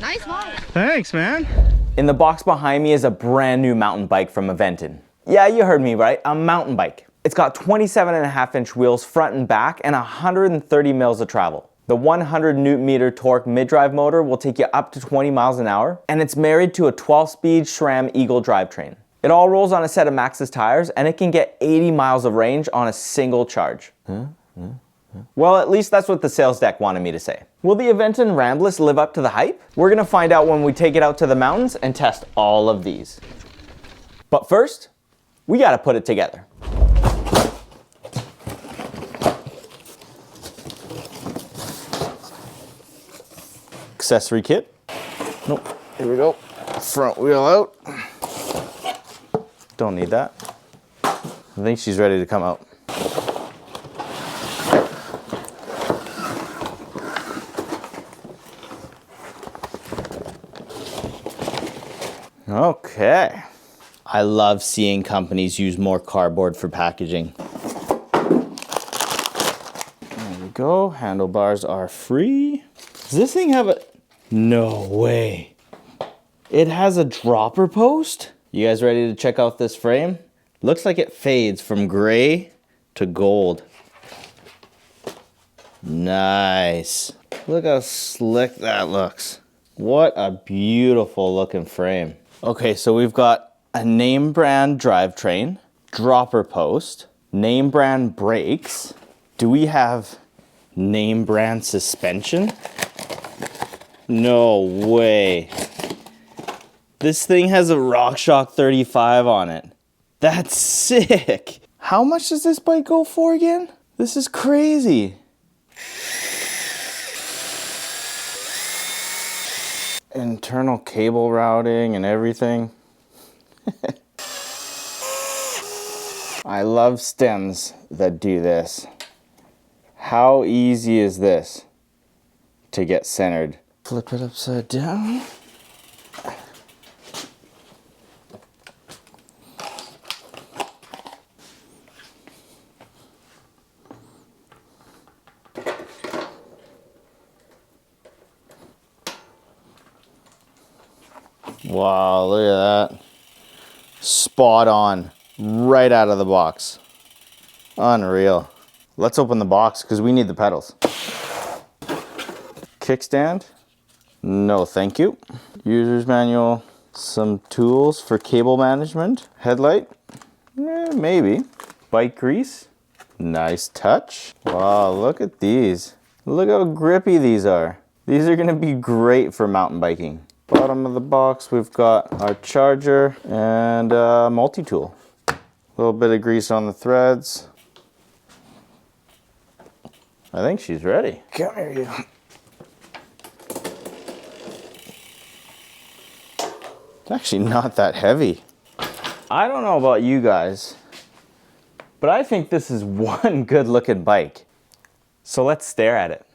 Nice model. Thanks, man. In the box behind me is a brand new mountain bike from Aventon. Yeah, you heard me right, a mountain bike. It's got 27.5-inch wheels front and back and 130 mils of travel. The 100 Nm torque mid-drive motor will take you up to 20 miles an hour, and it's married to a 12-speed Sram Eagle drivetrain. It all rolls on a set of Maxxis tires, and it can get 80 miles of range on a single charge. Well, at least that's what the sales deck wanted me to say. Will the Aventon Ramblas live up to the hype? We're gonna find out when we take it out to the mountains and test all of these. But first, we gotta put it together. Accessory kit. Nope, here we go. Front wheel out. Don't need that. I think she's ready to come out. Okay. I love seeing companies use more cardboard for packaging. There we go. Handlebars are free. Does this thing have a... No way. It has a dropper post? You guys ready to check out this frame? Looks like it fades from gray to gold. Nice. Look how slick that looks. What a beautiful looking frame. Okay, so we've got a name brand drivetrain, dropper post, name brand brakes. Do we have name brand suspension? No way. This thing has a Rockshox 35 on it. That's sick. How much does this bike go for again? This is crazy. Internal cable routing and everything. I love stems that do this. How easy is this to get centered? Flip it upside down. Wow, look at that. Spot on, right out of the box. Unreal. Let's open the box because we need the pedals. Kickstand? No, thank you. User's manual. Some tools for cable management. Headlight? Maybe. Bike grease? Nice touch. Wow, look at these. Look how grippy these are. These are gonna be great for mountain biking. Bottom of the box, we've got our charger and a multi-tool. A little bit of grease on the threads. I think she's ready. Come here, you. It's actually not that heavy. I don't know about you guys, but I think this is one good looking bike. So let's stare at it.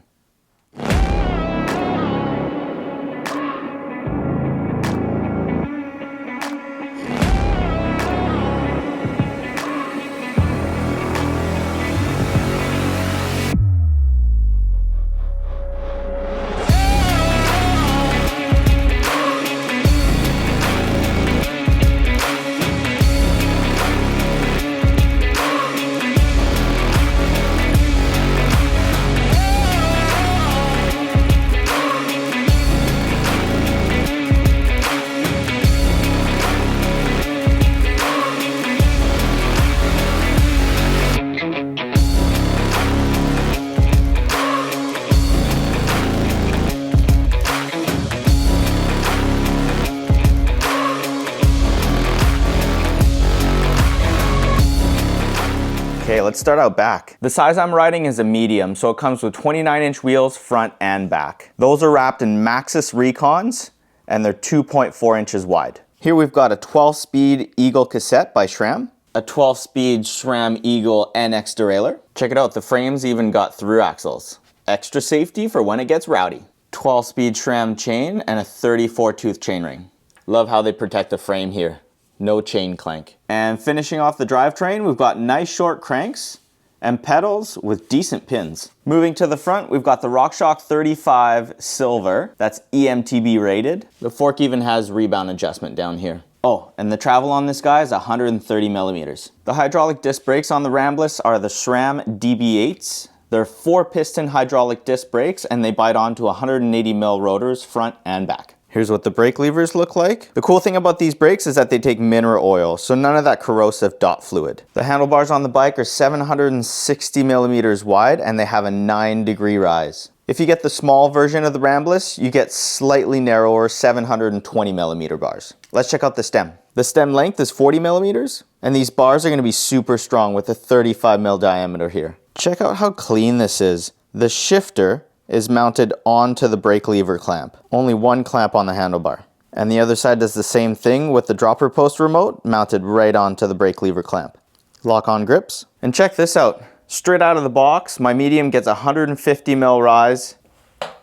Okay, let's start out back. The size I'm riding is a medium, so it comes with 29-inch wheels front and back. Those are wrapped in Maxxis Recons, and they're 2.4 inches wide. Here we've got a 12-speed Eagle cassette by Sram, a 12-speed Sram Eagle NX derailleur. Check it out, the frame's even got through axles. Extra safety for when it gets rowdy. 12-speed Sram chain and a 34-tooth chainring. Love how they protect the frame here. No chain clank. And finishing off the drivetrain, we've got nice short cranks and pedals with decent pins. Moving to the front, we've got the Rockshox 35 Silver. That's E-MTB rated. The fork even has rebound adjustment down here. Oh, and the travel on this guy is 130 millimeters. The hydraulic disc brakes on the Ramblas are the Sram DB8s. They're 4-piston hydraulic disc brakes, and they bite onto 180 mil rotors front and back. Here's what the brake levers look like. The cool thing about these brakes is that they take mineral oil, so none of that corrosive dot fluid. The handlebars on the bike are 760 millimeters wide, and they have a 9-degree rise. If you get the small version of the Ramblas, you get slightly narrower 720 millimeter bars. Let's check out the stem. The stem length is 40 millimeters, and these bars are going to be super strong with a 35 mil diameter here. Check out how clean this is. The shifter is mounted onto the brake lever clamp. Only one clamp on the handlebar. And the other side does the same thing with the dropper post remote mounted right onto the brake lever clamp. Lock on grips. And check this out. Straight out of the box, my medium gets 150 mil rise,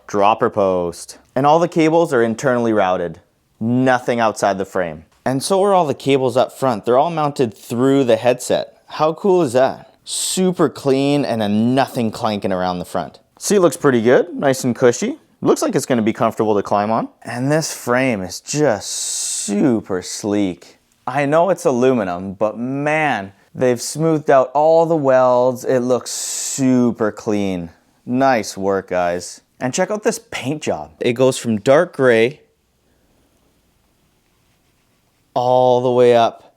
dropper post. And all the cables are internally routed. Nothing outside the frame. And so are all the cables up front. They're all mounted through the headset. How cool is that? Super clean and a nothing clanking around the front. Seat looks pretty good, nice and cushy. Looks like it's going to be comfortable to climb on. And this frame is just super sleek. I know it's aluminum, but man, they've smoothed out all the welds. It looks super clean. Nice work, guys. And check out this paint job. It goes from dark gray all the way up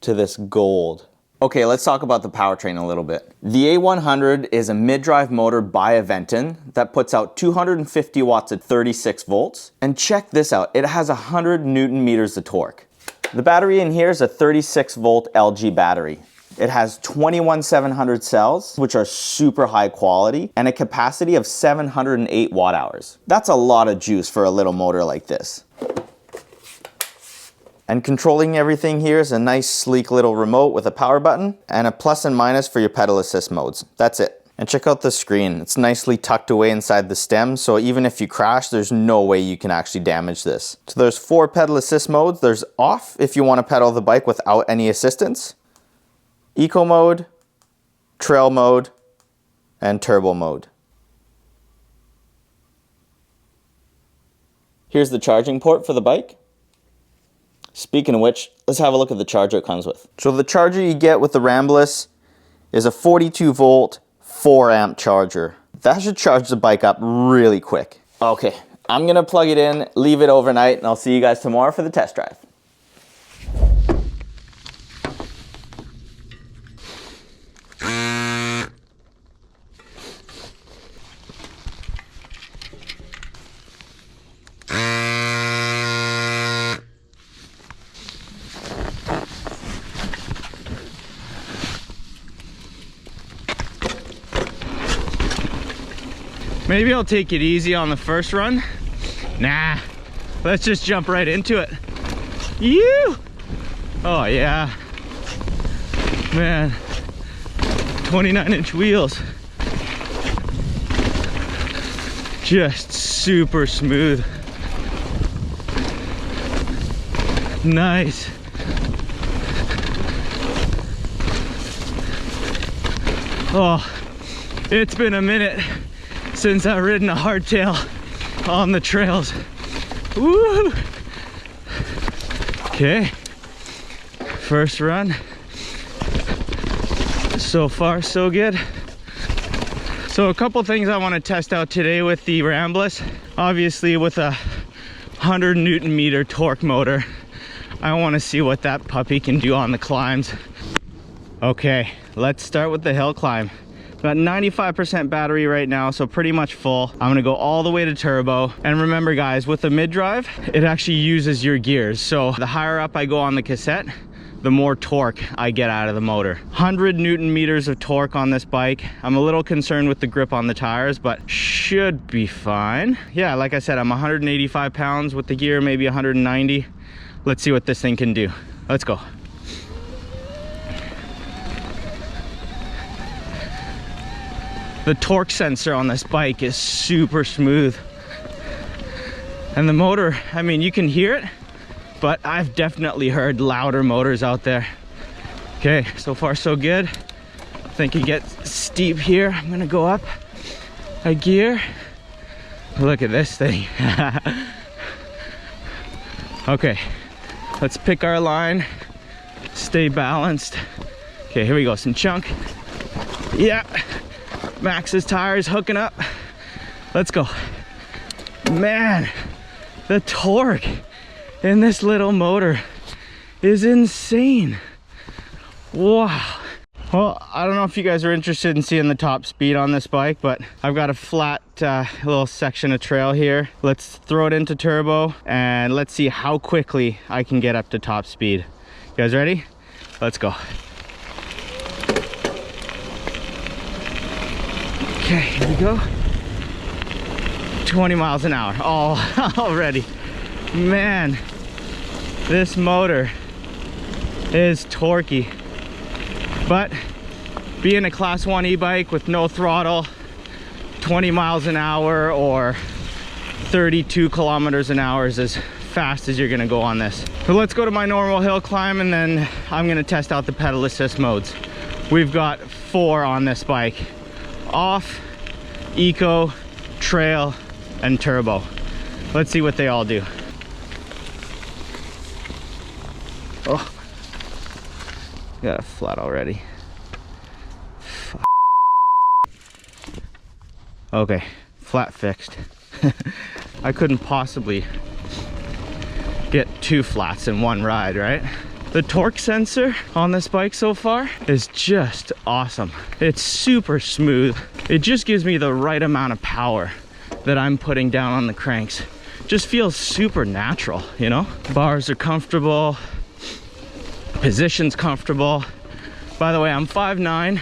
to this gold. Okay, let's talk about the powertrain a little bit. The A100 is a mid-drive motor by Aventon that puts out 250 watts at 36 volts. And check this out, it has 100 Newton meters of torque. The battery in here is a 36 volt LG battery. It has 21,700 cells, which are super high quality, and a capacity of 708 watt hours. That's a lot of juice for a little motor like this. And controlling everything here is a nice sleek little remote with a power button and a plus and minus for your pedal assist modes. That's it. And check out the screen. It's nicely tucked away inside the stem, so even if you crash, there's no way you can actually damage this. So there's 4 pedal assist modes. There's off if you want to pedal the bike without any assistance, eco mode, trail mode, and turbo mode. Here's the charging port for the bike. Speaking of which, let's have a look at the charger it comes with. So the charger you get with the Ramblas is a 42 volt, 4 amp charger. That should charge the bike up really quick. Okay, I'm gonna plug it in, leave it overnight, and I'll see you guys tomorrow for the test drive. Maybe I'll take it easy on the first run. Nah, let's just jump right into it. You! Oh yeah. Man, 29-inch wheels. Just super smooth. Nice. Oh, it's been a minute since I've ridden a hardtail on the trails. Woo! Okay, first run. So far, so good. So a couple things I want to test out today with the Ramblas. Obviously with a 100 Newton meter torque motor, I want to see what that puppy can do on the climbs. Okay, let's start with the hill climb. Got 95% battery right now, so pretty much full. I'm gonna go all the way to turbo. And remember guys, with the mid-drive, it actually uses your gears. So the higher up I go on the cassette, the more torque I get out of the motor. 100 Newton meters of torque on this bike. I'm a little concerned with the grip on the tires, but should be fine. Yeah, like I said, I'm 185 pounds with the gear, maybe 190. Let's see what this thing can do. Let's go. The torque sensor on this bike is super smooth. And the motor, I mean, you can hear it, but I've definitely heard louder motors out there. Okay, so far so good. think it gets steep here. I'm gonna go up a gear. Look at this thing. Okay, let's pick our line, stay balanced. Okay, here we go, some chunk. Yeah, Max's tires hooking up. Let's go. Man, the torque in this little motor is insane. Wow. Well, I don't know if you guys are interested in seeing the top speed on this bike, but I've got a flat little section of trail here. Let's throw it into turbo and let's see how quickly I can get up to top speed. You guys ready? Let's go. Okay, here we go. 20 miles an hour. Oh, already. Man, this motor is torquey. But being a class 1 e-bike with no throttle, 20 miles an hour or 32 kilometers an hour is as fast as you're gonna go on this. So let's go to my normal hill climb and then I'm gonna test out the pedal assist modes. We've got 4 on this bike: off, eco, trail, and turbo. Let's see what they all do. Oh, got a flat already. Fuck. Okay, flat fixed. I couldn't possibly get 2 flats in one ride, right? The torque sensor on this bike so far is just awesome. It's super smooth. It just gives me the right amount of power that I'm putting down on the cranks. Just feels super natural, you know? Bars are comfortable, position's comfortable. By the way, I'm 5'9"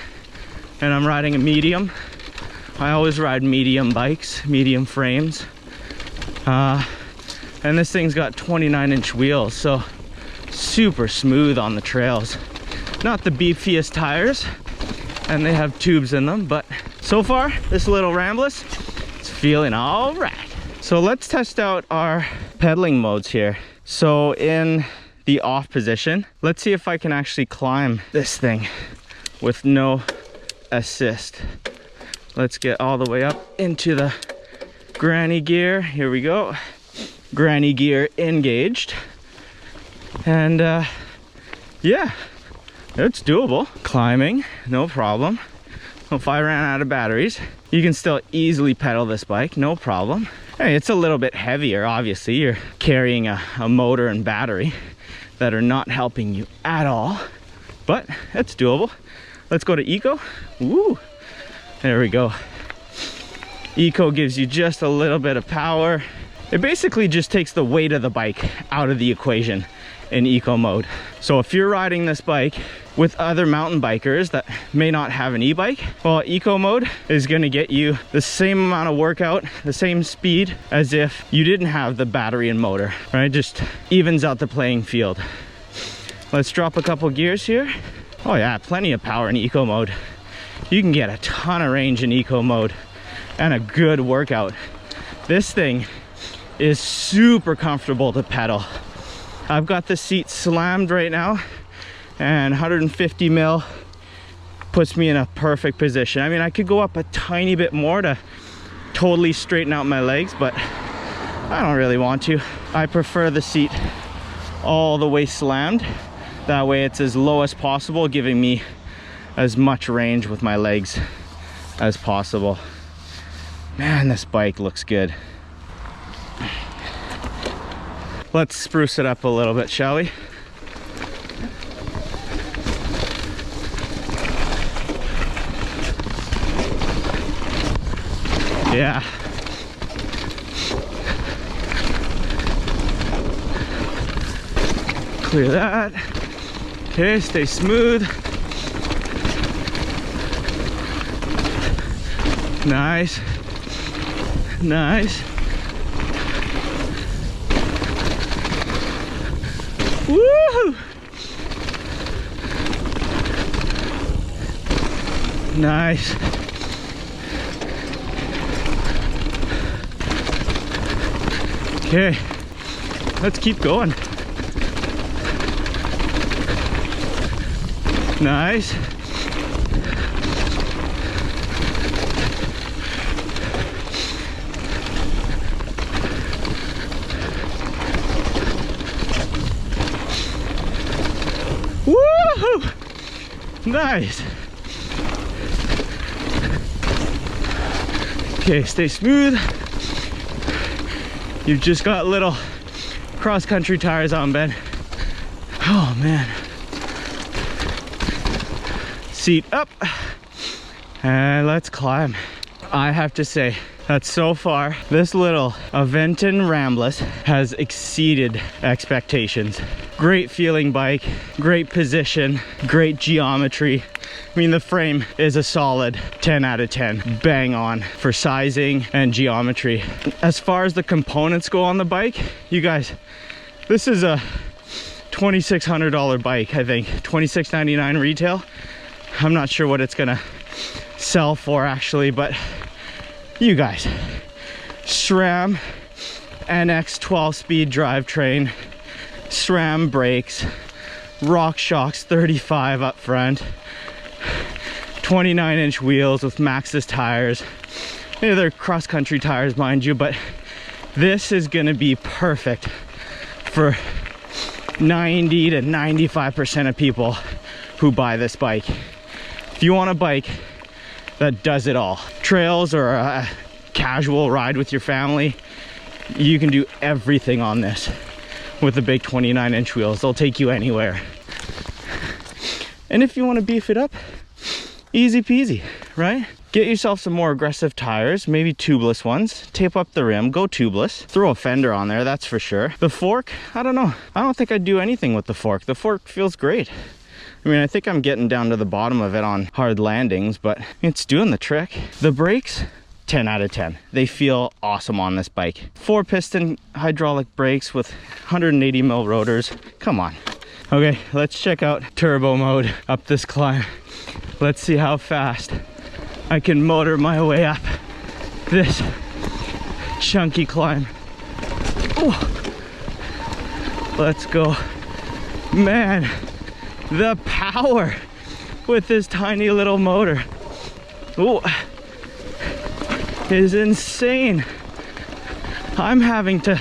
and I'm riding a medium. I always ride medium bikes, medium frames. And this thing's got 29-inch wheels, so super smooth on the trails. Not the beefiest tires, and they have tubes in them, but so far, this little Ramblas is feeling all right. So let's test out our pedaling modes here. So in the off position, let's see if I can actually climb this thing with no assist. Let's get all the way up into the granny gear. Here we go. Granny gear engaged. And yeah, it's doable. Climbing, no problem. If I ran out of batteries, you can still easily pedal this bike, no problem. Hey, it's a little bit heavier, obviously. You're carrying a motor and battery that are not helping you at all, but it's doable. Let's go to eco. Woo, there we go. Eco gives you just a little bit of power. It basically just takes the weight of the bike out of the equation in eco mode. So if you're riding this bike with other mountain bikers that may not have an e-bike, well, eco mode is going to get you the same amount of workout, the same speed as if you didn't have the battery and motor, right? Just evens out the playing field. Let's drop a couple gears here. Oh yeah, plenty of power in eco mode. You can get a ton of range in eco mode and a good workout. This thing is super comfortable to pedal. I've got the seat slammed right now, and 150 mil puts me in a perfect position. I mean, I could go up a tiny bit more to totally straighten out my legs, but I don't really want to. I prefer the seat all the way slammed. That way it's as low as possible, giving me as much range with my legs as possible. Man, this bike looks good. Let's spruce it up a little bit, shall we? Yeah. Clear that. Okay, stay smooth. Nice. Nice. Woohoo! Nice. Okay, let's keep going. Nice. Nice. Okay, stay smooth. You've just got little cross-country tires on, Ben. Oh man. Seat up. And let's climb. I have to say that so far, this little Aventon Ramblas has exceeded expectations. Great feeling bike, great position, great geometry. I mean, the frame is a solid 10 out of 10, bang on for sizing and geometry. As far as the components go on the bike, you guys, this is a $2,600 bike, I think, $26.99 retail. I'm not sure what it's gonna sell for actually, but you guys, Sram NX 12-speed drivetrain, Sram brakes, Rockshox 35 up front, 29-inch wheels with Nicest tires. Yeah, they're cross-country tires, mind you, but this is gonna be perfect for 90 to 95% of people who buy this bike. If you want a bike that does it all, trails or a casual ride with your family, you can do everything on this with the big 29-inch wheels. They'll take you anywhere. And if you want to beef it up, easy peasy, right? Get yourself some more aggressive tires, maybe tubeless ones. Tape up the rim, go tubeless. Throw a fender on there, that's for sure. The fork, I don't know. I don't think I'd do anything with the fork. The fork feels great. I mean, I think I'm getting down to the bottom of it on hard landings, but it's doing the trick. The brakes, 10 out of 10. They feel awesome on this bike. 4-piston hydraulic brakes with 180 mil rotors. Come on. Okay, let's check out turbo mode up this climb. Let's see how fast I can motor my way up this chunky climb. Ooh. Let's go. Man, the power with this tiny little motor, ooh, is insane. I'm having to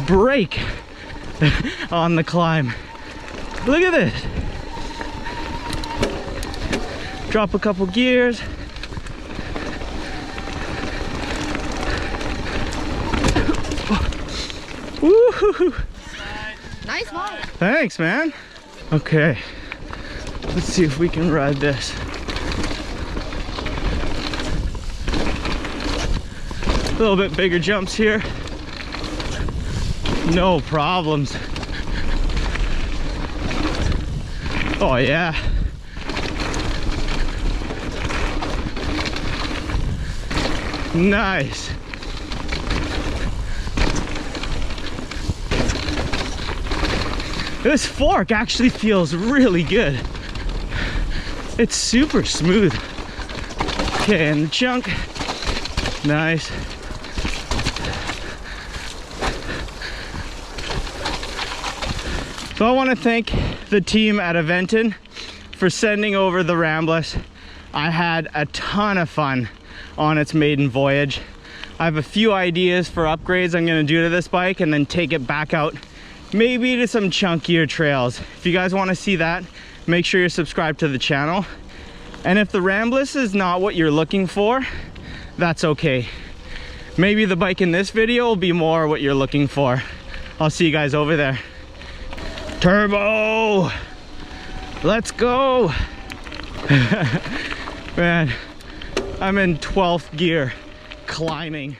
brake on the climb. Look at this. Drop a couple gears. Woo-hoo-hoo. Nice one. Thanks, man. Okay, let's see if we can ride this. A little bit bigger jumps here. No problems. Oh yeah. Nice. This fork actually feels really good. It's super smooth. Okay, and the chunk. Nice. So I want to thank the team at Aventon for sending over the Ramblas. I had a ton of fun on its maiden voyage. I have a few ideas for upgrades I'm going to do to this bike and then take it back out maybe to some chunkier trails. If you guys want to see that, make sure you're subscribed to the channel. And if the Ramblas is not what you're looking for, that's okay. Maybe the bike in this video will be more what you're looking for. I'll see you guys over there. Turbo! Let's go! Man, I'm in 12th gear climbing.